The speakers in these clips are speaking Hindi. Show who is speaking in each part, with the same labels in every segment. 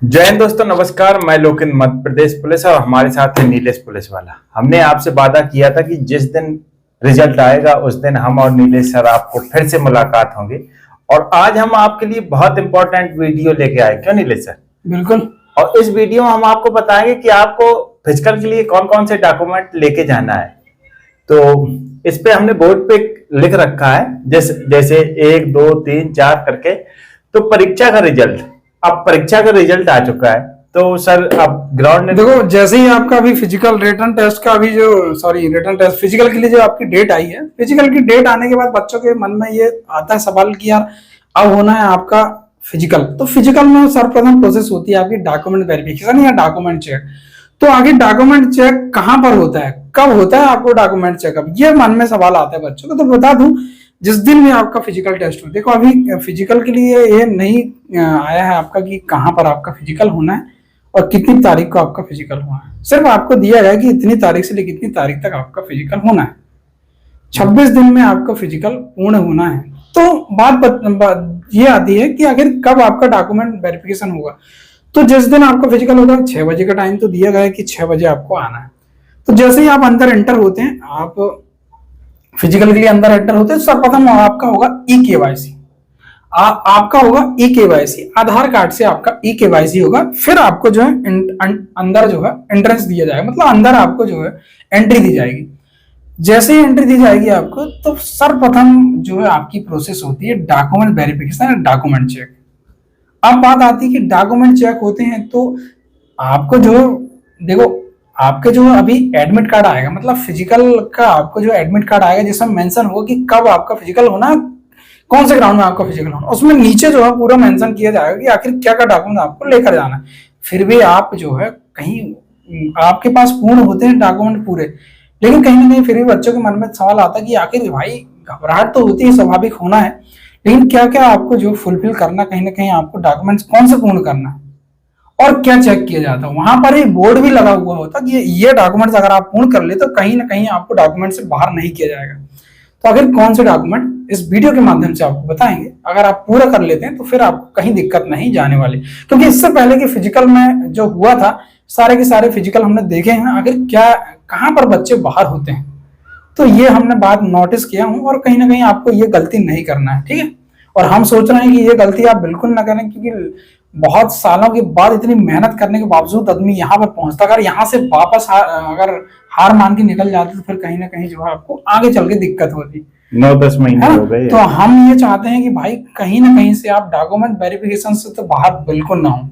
Speaker 1: जय हिंद दोस्तों, नमस्कार। मैं लोकिन मध्य प्रदेश पुलिस और हमारे साथ है नीलेश पुलिस वाला। हमने आपसे वादा किया था कि जिस दिन रिजल्ट आएगा उस दिन हम और नीलेश सर आपको फिर से मुलाकात होंगे। और आज हम आपके लिए बहुत इंपॉर्टेंट वीडियो लेके आए, क्यों नीलेश सर?
Speaker 2: बिल्कुल।
Speaker 1: और इस वीडियो में हम आपको बताएंगे कि आपको फिजिकल के लिए कौन कौन से डॉक्यूमेंट लेके जाना है। तो इस पे हमने बोर्ड पे लिख रखा है, जैसे जैसे 1 2 3 4 करके। तो परीक्षा का रिजल्ट, अब परीक्षा का रिजल्ट आ चुका है। तो सर अब ग्राउंड में
Speaker 2: देखो, जैसे ही आपका अभी फिजिकल रिटर्न टेस्ट का अभी जो रिटर्न टेस्ट फिजिकल के लिए जो आपकी डेट आई है, फिजिकल की डेट आने के बाद बच्चों के मन में ये आता है सवाल कि यार अब होना है आपका फिजिकल। तो फिजिकल में सर्वप्रथम प्रोसेस होती है आपकी डॉक्यूमेंट वेरिफिकेशन या डॉक्यूमेंट चेक। तो आगे डॉक्यूमेंट चेक कहाँ पर होता है, कब होता है आपको डॉक्यूमेंट चेकअप, ये मन में सवाल आता है बच्चों को। तो बता दूं, जिस दिन भी आपका फिजिकल टेस्ट हो, देखो अभी फिजिकल के लिए ये नहीं आया है आपका कि कहाँ पर आपका फिजिकल होना है और कितनी तारीख को आपका फिजिकल होना है। सिर्फ आपको दिया गया कि इतनी तारीख से लेकर इतनी तारीख तक आपका फिजिकल होना है। 26 दिन में आपका फिजिकल पूर्ण होना है। तो बात ये आती है कि आखिर कब आपका डॉक्यूमेंट वेरिफिकेशन होगा। तो जिस दिन आपका फिजिकल होगा 6 बजे का टाइम तो दिया गया है कि 6 बजे आपको आना है। तो जैसे ही आप अंदर एंटर होते हैं, आप फिजिकल के लिए अंदर एंटर होते हैं, सर्वप्रथम आपका होगा ई केवाईसी। आपका होगा ई केवाईसी, आधार कार्ड से आपका ई केवाईसी होगा। फिर आपको जो है अंदर जो है एंट्रेंस दिया जाएगा, मतलब अंदर आपको जो है एंट्री दी जाएगी। जैसे ही एंट्री दी जाएगी आपको, तो सर्वप्रथम जो है आपकी प्रोसेस होती है डॉक्यूमेंट वेरिफिकेशन, डॉक्यूमेंट चेक। अब बात आती है कि डॉक्यूमेंट चेक होते हैं तो आपको जो, देखो आपके जो अभी एडमिट कार्ड आएगा, मतलब फिजिकल का आपको जो एडमिट कार्ड आएगा जिसमें मेंशन होगा कि कब आपका फिजिकल होना, कौन से ग्राउंड में आपका फिजिकल होना, उसमें नीचे जो है पूरा मेंशन किया जाएगा कि आखिर क्या क्या डॉक्यूमेंट आपको लेकर जाना है। फिर भी आप जो है कहीं आपके पास पूर्ण होते हैं डॉक्यूमेंट पूरे, लेकिन कहीं ना कहीं फिर भी बच्चों के मन में सवाल आता है कि आखिर भाई घबराहट तो होती है, स्वाभाविक होना है, लेकिन क्या क्या आपको जो फुलफिल करना, कहीं ना कहीं आपको डॉक्यूमेंट्स कौन से पूर्ण करना है और क्या चेक किया जाता है। वहां पर ही बोर्ड भी लगा हुआ होता कि ये डॉक्यूमेंट्स अगर आप पूर्ण कर ले तो कहीं ना कहीं आपको डॉक्यूमेंट से बाहर नहीं किया जाएगा। तो अगर कौन से डॉक्यूमेंट इस वीडियो के माध्यम से आपको बताएंगे, अगर आप पूरा कर लेते हैं तो फिर आपको कहीं दिक्कत नहीं जाने वाली। क्योंकि इससे पहले कि फिजिकल में जो हुआ था, सारे के सारे फिजिकल हमने देखे हैं, अगर क्या कहाँ पर बच्चे बाहर होते हैं, तो ये हमने बात नोटिस किया हूं और कहीं ना कहीं आपको ये गलती नहीं करना है, ठीक है। और हम सोच रहे हैं कि ये गलती आप बिल्कुल ना करें, क्योंकि बहुत सालों के बाद इतनी मेहनत करने के बावजूद आदमी यहाँ पर पहुंचता, अगर यहाँ से वापस अगर हार मान के निकल जाते तो फिर कहीं ना कहीं जो है आपको आगे चल के दिक्कत होती।
Speaker 1: 9-10 महीने हो गए।
Speaker 2: तो हम ये चाहते हैं कि भाई कहीं ना कहीं से आप डॉक्यूमेंट वेरिफिकेशन से तो बाहर बिल्कुल ना हो।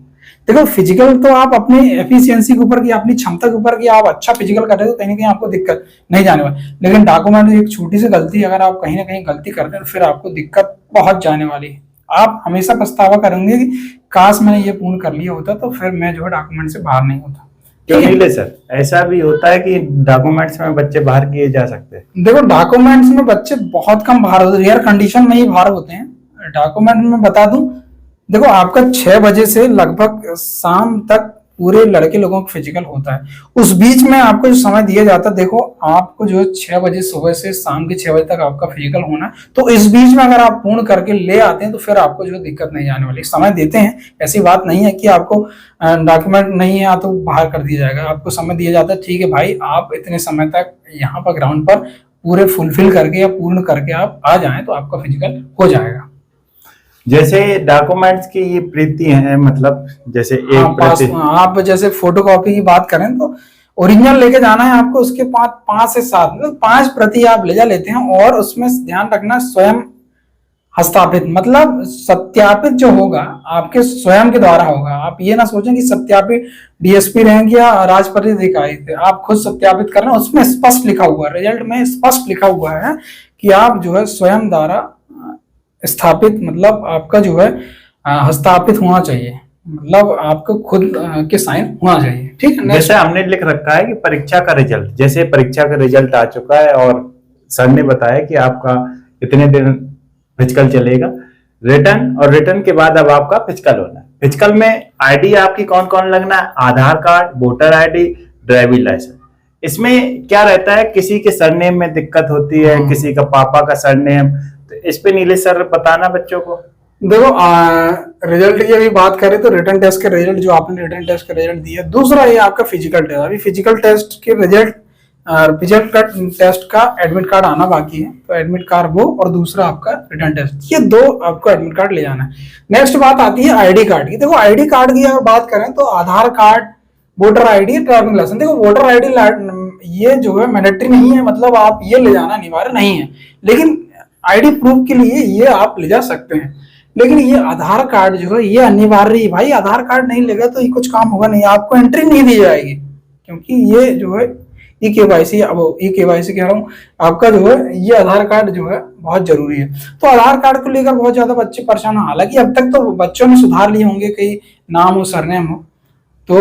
Speaker 2: देखो फिजिकल तो आप अपने एफिशिएंसी के ऊपर की, अपनी क्षमता के ऊपर की आप अच्छा फिजिकल कर रहे हो, कहीं ना कहीं आपको दिक्कत नहीं जाने वाली। लेकिन डॉक्यूमेंट एक छोटी सी गलती, अगर आप कहीं ना कहीं गलती करते हैं तो फिर आपको दिक्कत बहुत जाने वाली है। आप हमेशा पछतावा करेंगे कि काश मैंने ये पूर्ण कर लिया होता तो फिर मैं जो है डॉक्यूमेंट से बाहर नहीं होता।
Speaker 1: क्यों नीले सर, ऐसा भी होता है कि डॉक्यूमेंट्स में बच्चे बाहर किए जा सकते हैं?
Speaker 2: देखो डॉक्यूमेंट्स में बच्चे बहुत कम बाहर होते हैं, रेयर कंडीशन में ही बाहर होते हैं। डॉक्यूमेंट में बता दूं, देखो आपका 6 बजे से लगभग शाम तक पूरे लड़के लोगों का फिजिकल होता है। उस बीच में आपको जो समय दिया जाता है, देखो आपको जो 6 बजे सुबह से शाम के 6 बजे तक आपका फिजिकल होना है, तो इस बीच में अगर आप पूर्ण करके ले आते हैं तो फिर आपको जो दिक्कत नहीं आने वाली। समय देते हैं, ऐसी बात नहीं है कि आपको डॉक्यूमेंट नहीं है तो बाहर कर दिया जाएगा। आपको समय दिया जाता है, ठीक है भाई आप इतने समय तक यहाँ पर ग्राउंड पर पूरे फुलफिल करके या पूर्ण करके आप आ जाएं तो आपका फिजिकल हो जाएगा।
Speaker 1: जैसे डॉक्यूमेंट्स की ये प्रीति है, मतलब जैसे एक प्रति,
Speaker 2: आप जैसे फोटोकॉपी की बात करें तो ओरिजिनल लेके जाना है आपको, उसके 5 से 7 मतलब 5 प्रति आप ले जा लेते हैं। और उसमें ध्यान रखना स्वयं हस्तापित, मतलब सत्यापित जो होगा आपके स्वयं के द्वारा होगा। आप ये ना सोचें कि सत्यापित डीएसपी रहेंगे या राजपत्रित अधिकारी थे, आप खुद सत्यापित करना। उसमें स्पष्ट लिखा हुआ है, रिजल्ट में स्पष्ट लिखा हुआ है कि आप जो है स्वयं द्वारा स्थापित, मतलब आपका जो है हस्तापित होना चाहिए, मतलब आपको खुद के साइन होना चाहिए, ठीक है।
Speaker 1: जैसे हमने लिख रखा है कि परीक्षा का रिजल्ट, जैसे परीक्षा का रिजल्ट आ चुका है और सर ने बताया कि आपका इतने दिन फिजिकल चलेगा, रिटर्न, और रिटर्न के बाद अब आपका फिजिकल होना है। फिजिकल में आईडी आपकी कौन कौन लगना है? Aadhaar card, voter ID, driving licence. इसमें क्या रहता है, किसी के सरनेम में दिक्कत होती है, किसी का पापा का सरनेम, तो इस पे नीलेश सर बताना बच्चों को।
Speaker 2: देखो रिजल्ट की अभी बात करें तो रिटन टेस्ट के रिजल्ट जो आपने रिटन टेस्ट का रिजल्ट दिया, दूसरा ये आपका फिजिकल टेस्ट। अभी फिजिकल टेस्ट के रिजल्ट, फिजिकल टेस्ट का एडमिट कार्ड आना बाकी है, तो एडमिट कार्ड वो और दूसरा आपका रिटन टेस्ट, ये दो आपको एडमिट कार्ड ले जाना है। नेक्स्ट बात आती है आईडी कार्ड की। देखो आईडी कार्ड की अगर बात करें तो Aadhaar card, voter ID, driving licence. देखो वोटर आईडी ये जो है मैंडेटरी नहीं है, मतलब आप ये ले जाना अनिवार्य नहीं है, लेकिन आईडी प्रूफ के लिए ये आप ले जा सकते हैं। लेकिन ये आधार कार्ड जो है ये अनिवार्य है भाई, आधार कार्ड नहीं लेगा तो ये कुछ काम होगा नहीं, आपको एंट्री नहीं दी जाएगी, क्योंकि ये जो है ई केवाईसी, अब ई केवाईसी कह रहा हूँ, आपका जो है ये आधार कार्ड जो है बहुत जरूरी है। तो आधार कार्ड को लेकर बहुत ज्यादा बच्चे परेशान हैं। हालांकि अब तक तो बच्चों ने सुधार लिए होंगे, कई नाम हो सरनेम हो, तो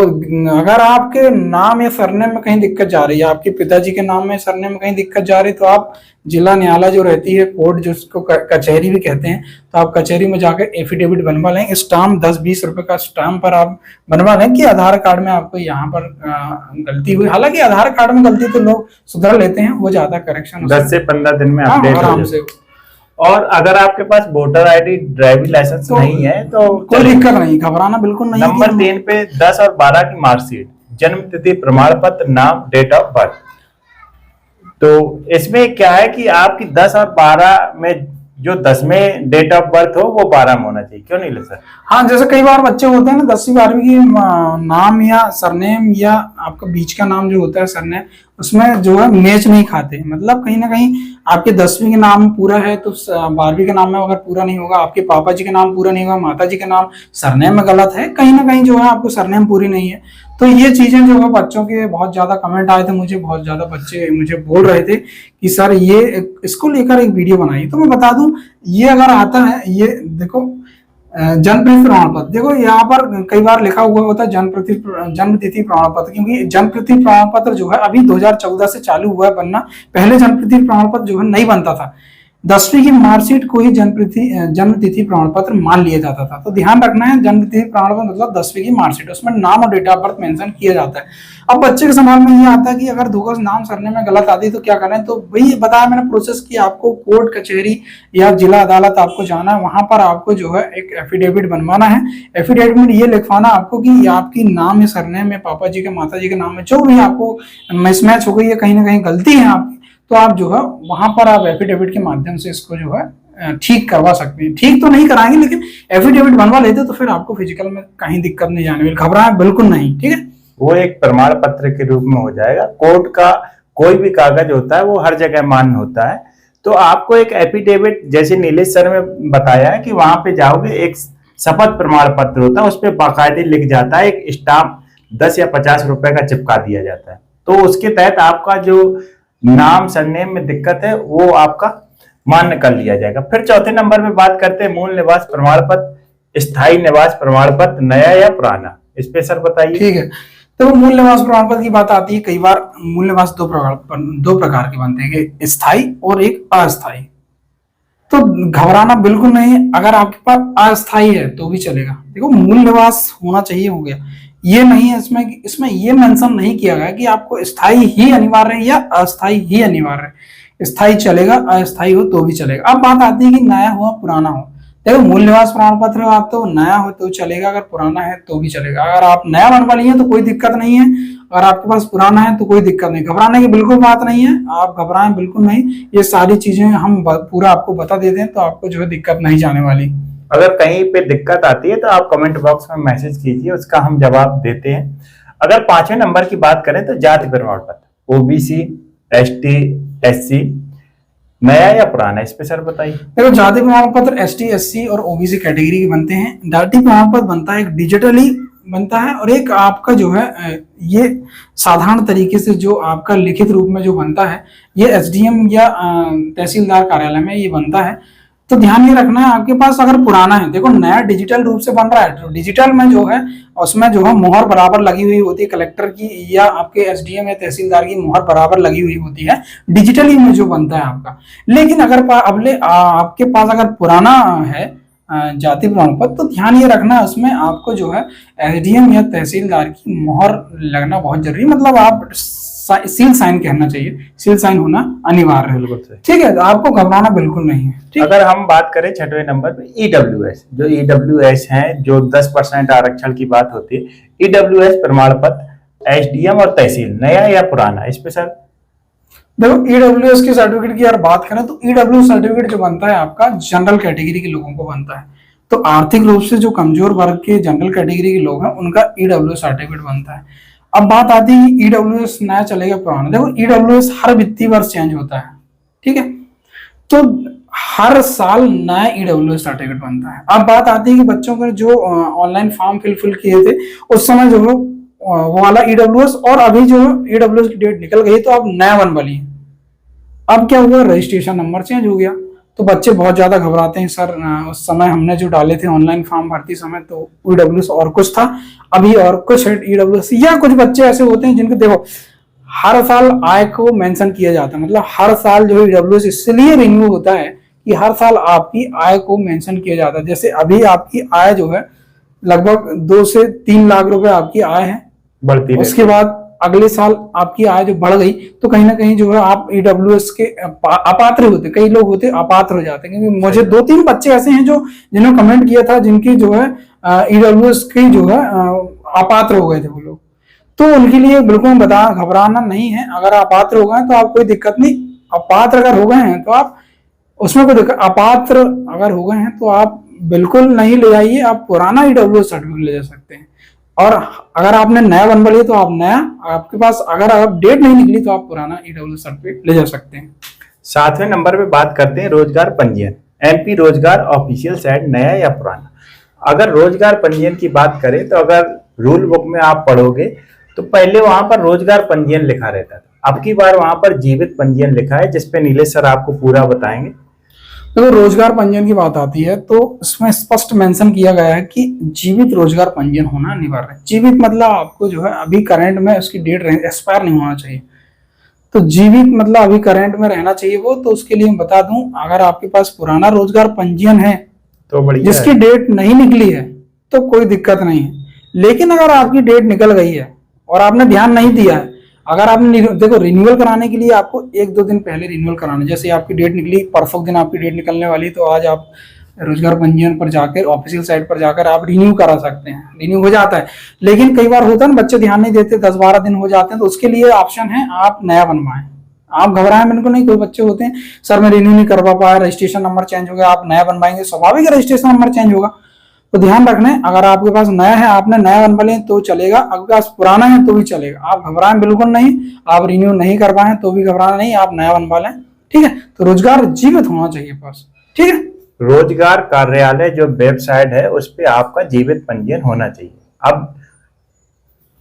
Speaker 2: अगर आपके नाम या सरनेम में कहीं दिक्कत जा रही है, आपके पिताजी के नाम में सरनेम में कहीं दिक्कत जा रही है, तो आप जिला न्यायालय जो रहती है, कोर्ट जिसको कचहरी भी कहते हैं, तो आप कचहरी में जाकर एफिडेविट बनवा लें। स्टाम्प 10-20 रुपए का स्टाम्प पर आप बनवा लें कि आधार कार्ड में आपको यहाँ पर गलती हुई। हालांकि आधार कार्ड में गलती तो लोग सुधर लेते हैं, वो ज्यादा करेक्शन
Speaker 1: 10 से 15 दिन में अपडेट
Speaker 2: आराम से।
Speaker 1: और अगर आपके पास वोटर आईडी, ड्राइविंग लाइसेंस
Speaker 2: तो
Speaker 1: नहीं है तो
Speaker 2: कोई दिक्कत नहीं, घबराना बिल्कुल नहीं।
Speaker 1: नंबर 3 पे 10 और 12 की मार्कशीट, जन्म तिथि, प्रमाण पत्र, नाम, डेट ऑफ बर्थ। तो इसमें क्या है कि आपकी 10 और 12 में जो 10 में डेट ऑफ बर्थ हो वो 12 में होना चाहिए, क्यों नहीं ले सर?
Speaker 2: हाँ, जैसे कई बार बच्चे होते हैं ना 10वीं 12वीं की नाम या सरनेम या आपका बीच का नाम जो होता है सरनेम, उसमें जो है मैच नहीं खाते। मतलब कहीं ना कहीं आपके 10वीं के नाम पूरा है तो 12वीं के नाम में अगर पूरा नहीं होगा, आपके पापा जी का नाम पूरा नहीं होगा, माता जी का नाम सरनेम में गलत है, कहीं ना कहीं जो है आपको सरनेम पूरी नहीं है। तो ये चीजें जो है बच्चों के बहुत ज्यादा कमेंट आए थे मुझे, बहुत ज्यादा बच्चे मुझे बोल रहे थे कि सर ये इसको लेकर एक वीडियो बनाइए। तो मैं बता दूं, ये अगर आता है, ये देखो जन्मतिथि प्रमाण पत्र, देखो यहाँ पर कई बार लिखा हुआ होता है जन्मतिथि प्रमाण पत्र, क्योंकि जन्मतिथि प्रमाण पत्र जो है अभी 2014 से चालू हुआ है बनना। पहले जन्मतिथि प्रमाण पत्र जो है नहीं बनता था, 10वीं की मार्कशीट को ही जन्मतिथि प्रमाण पत्र मान लिया जाता था। तो ध्यान रखना है, जन्मतिथि प्रमाण पत्र मतलब 10वीं की मार्कशीट, उसमें नाम और डेट ऑफ बर्थ मेंशन किया जाता है। अब बच्चे के सवाल में ये आता है कि अगर धोखा नाम सरनेम में गलत आती है तो क्या करें? तो वही बताया मैंने प्रोसेस की, आपको कोर्ट कचहरी या जिला अदालत आपको जाना है, वहां पर आपको जो है एक एफिडेविट बनवाना है। एफिडेविट में ये लिखवाना आपको कि आपकी नाम या सरनेम में पापा जी के, माता जी के नाम में जो भी आपको मिसमैच हो गई है, कहीं ना कहीं गलती है आपकी, तो आप जो है वहां पर आप एफिडेविट के माध्यम से इसको जो है ठीक करवा सकते हैं। ठीक तो नहीं कराएंगे, लेकिन एफिडेविट बनवा लेते तो फिर आपको फिजिकल में कहीं दिक्कत नहीं जाने वाली, घबराएं बिल्कुल नहीं, ठीक है। वो
Speaker 1: एक प्रमाण पत्र के रूप में हो जाएगा। कोर्ट का कोई भी कागज होता है वो हर जगह मान्य होता है। तो आपको एक एफिडेविट, जैसे नीलेश सर ने बताया है कि वहां पे जाओगे, एक शपथ प्रमाण पत्र होता है, उस पर बाकायदे लिख जाता है, एक स्टाम्प 10 या 50 रुपए का चिपका दिया जाता है। तो उसके तहत आपका जो नाम सरनेम में दिक्कत है वो आपका मान्य कर लिया जाएगा। फिर चौथे नंबर पे बात करते हैं मूल निवास प्रमाण पत्र, स्थायी निवास प्रमाण पत्र, नया या पुराना, इस पे सर बताइए।
Speaker 2: ठीक है, तो मूल निवास प्रमाण पत्र की बात आती है। कई बार मूल निवास दो प्रकार के बनते हैं, स्थायी और एक अस्थायी। तो घबराना बिल्कुल नहीं, अगर आपके पास अस्थायी है तो भी चलेगा। देखो मूल निवास होना चाहिए, हो गया, ये नहीं है इसमें ये मेंशन नहीं किया गया कि आपको स्थायी ही अनिवार्य है या अस्थायी ही अनिवार्य है। स्थायी चलेगा, अस्थायी हो तो भी चलेगा। अब बात आती है कि नया हो पुराना हो। देखो मूल निवास प्रमाण पत्र आप तो नया हो तो चलेगा, अगर पुराना है तो भी चलेगा। अगर आप नया बनवा लिए तो कोई दिक्कत नहीं है, अगर आपके पास पुराना है तो कोई दिक्कत नहीं। घबराने की बिल्कुल बात नहीं है, आप घबराएं बिल्कुल नहीं, ये सारी चीजें हम पूरा आपको बता देते हैं, तो आपको जो है दिक्कत नहीं जाने वाली।
Speaker 1: अगर कहीं पे दिक्कत आती है तो आप कमेंट बॉक्स में मैसेज कीजिए, उसका हम जवाब देते हैं। अगर 5वें नंबर की बात करें तो जाति प्रमाण पत्र, ओबीसी, एसटी, एससी, नया या पुराना, इस पे सर बताइए।
Speaker 2: देखो जाति प्रमाण पत्र एसटी, एससी और ओबीसी कैटेगरी के बनते हैं। जाति प्रमाण पत्र बनता है, एक डिजिटली बनता है और एक आपका जो है ये साधारण तरीके से जो आपका लिखित रूप में जो बनता है, ये एसडीएम या तहसीलदार कार्यालय में ये बनता है। तो ध्यान ये रखना है, आपके पास अगर पुराना है, देखो नया डिजिटल रूप से बन रहा है, तो डिजिटल में जो है उसमें जो है मोहर बराबर लगी हुई होती है, कलेक्टर की या आपके एसडीएम या तहसीलदार की मोहर बराबर लगी हुई होती है डिजिटली में जो बनता है आपका। लेकिन अगर आपके पास अगर पुराना है जाति प्रमाण पत्र, तो ध्यान ये रखना उसमें आपको जो है एसडीएम या तहसीलदार की मोहर लगना बहुत जरूरी। मतलब आप सील साइन कहना चाहिए, सील साइन होना अनिवार्य है।
Speaker 1: बिल्कुल सही।
Speaker 2: ठीक है, तो आपको घबराना बिल्कुल नहीं है। ठीक,
Speaker 1: अगर हम बात करें 6वें नंबर पे ईडब्ल्यूएस, जो ईडब्ल्यूएस है, जो 10% आरक्षण की बात होती है, ईडब्ल्यूएस प्रमाण पत्र, एसडीएम और तहसील, नया या पुराना, इस पे सर?
Speaker 2: देखो ईडब्ल्यूएस के सर्टिफिकेट की यार बात करें तो ईडब्ल्यू सर्टिफिकेट जो बनता है आपका जनरल कैटेगरी के लोगों को बनता है। तो आर्थिक रूप से जो कमजोर वर्ग के जनरल कैटेगरी के लोग हैं उनका ईडब्ल्यू सर्टिफिकेट बनता है। अब बात आती है ईडब्ल्यूएस नया चलेगा पुराना। देखो ईडब्ल्यूएस हर वित्तीय वर्ष चेंज होता है, ठीक है, तो हर साल नया ईडब्ल्यूएस सर्टिफिकेट बनता है। अब बात आती है कि बच्चों के जो ऑनलाइन फॉर्म फिल किए थे उस समय जो है वो वाला ईडब्ल्यूएस, और अभी जो ईडब्ल्यूएस की डेट निकल गई तो अब नया बन वाली है। अब क्या हुआ, रजिस्ट्रेशन नंबर चेंज हो गया। तो बच्चे बहुत ज्यादा घबराते हैं, सर उस समय हमने जो डाले थे ऑनलाइन फॉर्म भरती समय तो ईडब्ल्यूएस और कुछ था, अभी और कुछ है ईडब्ल्यूएस। या कुछ बच्चे ऐसे होते हैं जिनको देखो हर साल आय को मेंशन किया जाता है, मतलब हर साल जो ईडब्ल्यूएस इसलिए रिन्यू होता है कि हर साल आपकी आय को मेंशन किया जाता है। जैसे अभी आपकी आय जो है लगभग 2 से 3 लाख रुपए आपकी आय है,
Speaker 1: बढ़ती
Speaker 2: उसके बाद अगले साल आपकी आय जो बढ़ गई तो कहीं ना कहीं जो है आप ईडब्ल्यूएस के अपात्र होते, कई लोग होते अपात्र हो जाते हैं। क्योंकि मुझे 2-3 बच्चे ऐसे हैं जो जिन्होंने कमेंट किया था जिनकी जो है ईडब्ल्यूएस की जो है अपात्र हो गए थे वो लोग। तो उनके लिए बिल्कुल बता घबराना नहीं है। अगर अपात्र हो गए तो आप कोई दिक्कत नहीं, अपात्र अगर हो गए हैं तो आप उसमें कोई दिक्कत, अपात्र अगर हो गए हैं तो आप बिल्कुल नहीं ले जाइए, आप पुराना ईडब्ल्यूएस सर्टिफिकेट ले जा सकते हैं। और अगर आपने नया बनवा लिया तो आप नया, आपके पास अगर डेट नहीं निकली तो आप पुराना ईडब्ल्यू सर्टिफिकेट ले जा सकते हैं।
Speaker 1: 7वें नंबर पे बात करते हैं रोजगार पंजीयन, एमपी रोजगार ऑफिशियल साइट, नया या पुराना। अगर रोजगार पंजीयन की बात करें तो अगर रूल बुक में आप पढ़ोगे तो पहले वहां पर रोजगार पंजीयन लिखा रहता था, अब की बार वहां पर जीवित पंजीयन लिखा है, जिसपे नीलेश सर आपको पूरा बताएंगे।
Speaker 2: तो रोजगार पंजीयन की बात आती है तो इसमें स्पष्ट मेंशन किया गया है कि जीवित रोजगार पंजीयन होना अनिवार्य है। जीवित मतलब आपको जो है अभी करंट में उसकी डेट एक्सपायर नहीं होना चाहिए। तो जीवित मतलब अभी करंट में रहना चाहिए वो। तो उसके लिए मैं बता दूं, अगर आपके पास पुराना रोजगार पंजीयन है
Speaker 1: तो बढ़िया
Speaker 2: जिसकी डेट नहीं निकली है तो कोई दिक्कत नहीं है। लेकिन अगर आपकी डेट निकल गई है और आपने ध्यान नहीं दिया है, अगर आपने देखो रिन्यूअल कराने के लिए आपको 1-2 दिन पहले रिन्यूअल कराना, जैसे आपकी डेट निकली परसों दिन आपकी डेट निकलने वाली, तो आज आप रोजगार पंजीयन पर जाकर ऑफिशियल साइट पर जाकर आप रिन्यू करा सकते हैं, रिन्यू हो जाता है। लेकिन कई बार होता है ना बच्चे ध्यान नहीं देते, 10-12 दिन हो जाते हैं, तो उसके लिए ऑप्शन है आप नया बनवाएं। आप घबराएं बिल्कुल नहीं। कोई बच्चे होते हैं सर मैं रिन्यू नहीं करवा पाया, रजिस्ट्रेशन नंबर चेंज हो गया, आप नया बनवाएंगे, स्वाभाविक रजिस्ट्रेशन नंबर चेंज होगा। तो ध्यान रखना है, अगर आपके पास नया है आपने नया बनवा लें तो चलेगा, आपके पास पुराना है तो भी चलेगा। आप घबराएं बिल्कुल नहीं, आप रिन्यू नहीं कर पाए तो भी घबराना नहीं, आप नया बनवा लें, ठीक है। तो रोजगार जीवित होना चाहिए पास, ठीक है।
Speaker 1: रोजगार कार्यालय जो वेबसाइट है उस पे आपका जीवित पंजीयन होना चाहिए।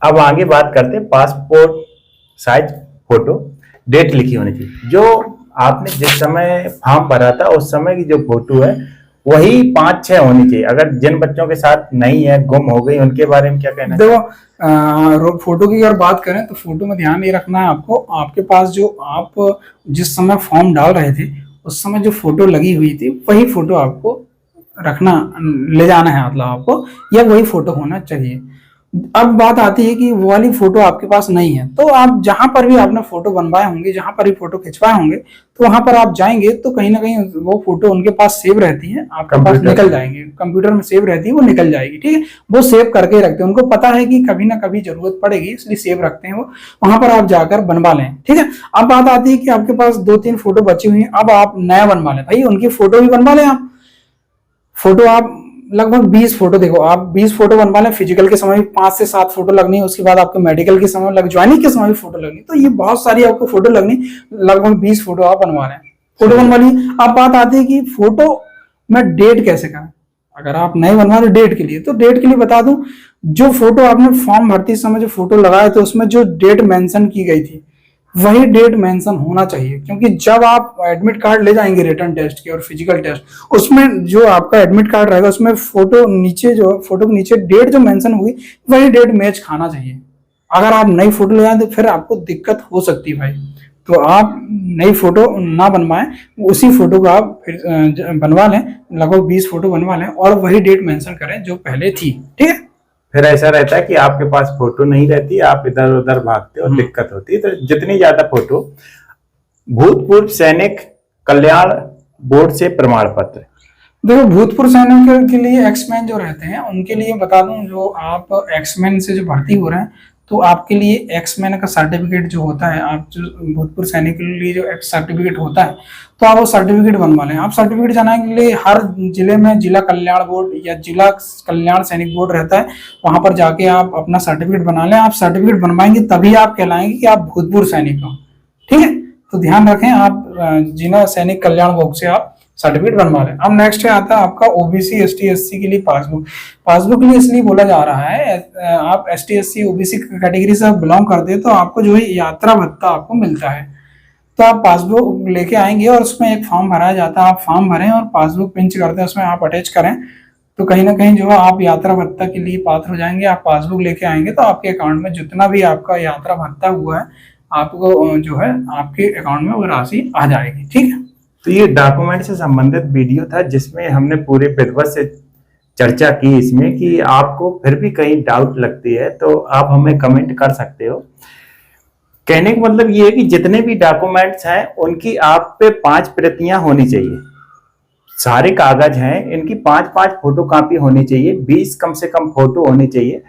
Speaker 1: अब आगे बात करते हैं पासपोर्ट साइज फोटो, डेट लिखी होनी चाहिए। जो आपने जिस समय फॉर्म भरा था उस समय की जो फोटो है वही 5-6 होनी चाहिए। अगर जिन बच्चों के साथ नहीं है, गुम हो गई, उनके बारे में क्या कहना है?
Speaker 2: देखो फोटो की अगर बात करें तो फोटो में ध्यान ये रखना है आपको, आपके पास जो आप जिस समय फॉर्म डाल रहे थे उस समय जो फोटो लगी हुई थी वही फोटो आपको रखना, ले जाना है मतलब आपको, या वही फोटो होना चाहिए। अब बात आती है कि वो वाली फोटो आपके पास नहीं है तो आप जहां पर भी आपने फोटो बनवाए होंगे, जहां पर भी फोटो खिंचवाए होंगे, तो वहां पर आप जाएंगे तो कहीं ना कहीं वो फोटो उनके पास सेव रहती है, आपके पास निकल जाएंगे, कंप्यूटर में सेव रहती है, वो निकल जाएगी, ठीक है। वो सेव करके रखते हैं, उनको पता है कि कभी ना कभी जरूरत पड़ेगी इसलिए सेव रखते हैं वो, वहां पर आप जाकर बनवा लें, ठीक है। अब बात आती है कि आपके पास 2-3 फोटो बची हुई है, अब आप नया बनवा लें, भाई उनकी फोटो भी बनवा लें आप। फोटो आप लगभग 20 फोटो, देखो आप 20 फोटो बनवा लें, फिजिकल के समय 5 से 7 फोटो लगनी है, उसके बाद आपको मेडिकल के समय ज्वाइनिंग के समय भी फोटो लगनी, तो ये बहुत सारी आपको फोटो लगनी, लगभग 20 फोटो आप बनवा लें, फोटो बनवा ली। अब बात आती है कि फोटो में डेट कैसे करें। अगर आप नहीं बनवा रहे डेट के लिए, तो डेट के लिए बता दूं, जो फोटो आपने फॉर्म भरते समय जो फोटो लगाए थे उसमें जो डेट मेंशन की गई थी वही डेट मेंशन होना चाहिए। क्योंकि जब आप एडमिट कार्ड ले जाएंगे रिटर्न टेस्ट के और फिजिकल टेस्ट, उसमें जो आपका एडमिट कार्ड रहेगा उसमें फोटो नीचे, जो फोटो के नीचे डेट जो मेंशन होगी वही डेट मैच खाना चाहिए। अगर आप नई फोटो ले आए तो फिर आपको दिक्कत हो सकती है भाई। तो आप नई फोटो ना बनवाएं, उसी फोटो को आप फिर बनवा लें, लगभग 20 फोटो बनवा लें और वही डेट मेंशन करें जो पहले थी, ठीक है।
Speaker 1: फिर ऐसा रहता है कि आपके पास फोटो नहीं रहती, आप इधर उधर भागते हो, दिक्कत होती है। तो जितनी ज्यादा फोटो, भूतपूर्व सैनिक कल्याण बोर्ड से प्रमाण पत्र।
Speaker 2: देखो भूतपूर्व सैनिकों के लिए एक्समैन जो रहते हैं उनके लिए बता दूं, जो आप एक्समैन से जो भर्ती हो रहे हैं तो आपके लिए एक्समैन का सर्टिफिकेट जो होता है, आप जो भूतपूर्व सैनिक के लिए जो सर्टिफिकेट होता है तो आप वो सर्टिफिकेट बनवा लें। आप सर्टिफिकेट जाने के लिए हर जिले में जिला कल्याण बोर्ड या जिला कल्याण सैनिक बोर्ड रहता है, वहां पर जाके आप अपना सर्टिफिकेट बना लें। आप सर्टिफिकेट बनवाएंगे तभी आप कहलाएंगे कि आप भूतपूर्व सैनिक हो, ठीक है। तो ध्यान रखें, आप जिला सैनिक कल्याण बोर्ड से आप सर्टिफिकेट बनवा लें। अब नेक्स्ट आता है आपका ओबीसी एसटी एससी के लिए पासबुक। पासबुक के लिए इसलिए बोला जा रहा है, आप एसटी एससी ओबीसी कैटेगरी से बिलोंग करते हैं तो आपको जो है यात्रा भत्ता आपको मिलता है। तो आप पासबुक लेके आएंगे और उसमें एक फॉर्म भराया जाता है, आप फॉर्म भरें और पासबुक पिंच करते हैं उसमें आप अटैच करें, तो कहीं ना कहीं जो है आप यात्रा भत्ता के लिए पात्र हो जाएंगे। आप पासबुक लेके आएंगे तो आपके अकाउंट में जितना भी आपका यात्रा भत्ता हुआ है आपको जो है आपके अकाउंट में वो राशि आ जाएगी, ठीक है।
Speaker 1: तो ये डॉक्यूमेंट से संबंधित वीडियो था जिसमें हमने पूरे विधिवत से चर्चा की इसमें, कि आपको फिर भी कहीं डाउट लगती है तो आप हमें कमेंट कर सकते हो। कहने का मतलब ये है कि जितने भी डॉक्यूमेंट्स हैं उनकी आप पे 5 प्रतियां होनी चाहिए। सारे कागज हैं, इनकी 5-5 फोटो कॉपी होनी चाहिए, 20 कम से कम फोटो होनी चाहिए,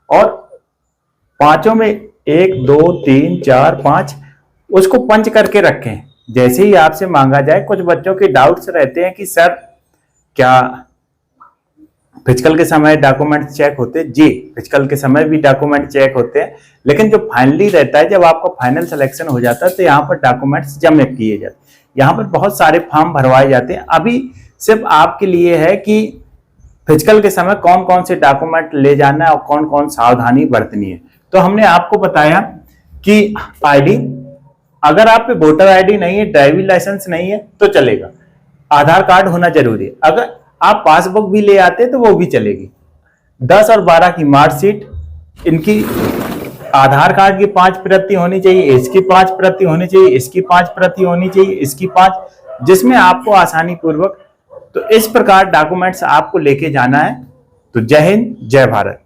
Speaker 1: और पांचों में 1 2 3 4 5 उसको पंच करके रखें। जैसे ही आपसे मांगा जाए, कुछ बच्चों के डाउट्स रहते हैं कि सर क्या फिजिकल के समय डॉक्यूमेंट चेक होते हैं? जी, फिजिकल के समय भी डॉक्यूमेंट चेक होते हैं, लेकिन जो फाइनली रहता है, जब आपका फाइनल सिलेक्शन हो जाता है तो यहाँ पर डॉक्यूमेंट्स जमा किए जाते हैं। यहाँ पर बहुत सारे फॉर्म भरवाए जाते हैं। अभी सिर्फ आपके लिए है कि फिजिकल के समय कौन कौन से डॉक्यूमेंट ले जाना है और कौन कौन सावधानी बरतनी है। तो हमने आपको बताया कि आईडी, अगर आप पे वोटर आईडी नहीं है, ड्राइविंग लाइसेंस नहीं है तो चलेगा, आधार कार्ड होना जरूरी है। अगर आप पासबुक भी ले आते तो वो भी चलेगी। 10 और 12 की मार्कशीट, इनकी आधार कार्ड की 5 प्रति होनी चाहिए, इसकी 5 प्रति होनी चाहिए, इसकी 5 प्रति होनी चाहिए, इसकी 5, जिसमें आपको आसानी पूर्वक। तो इस प्रकार डॉक्यूमेंट्स आपको लेके जाना है। तो जय हिंद, जय भारत।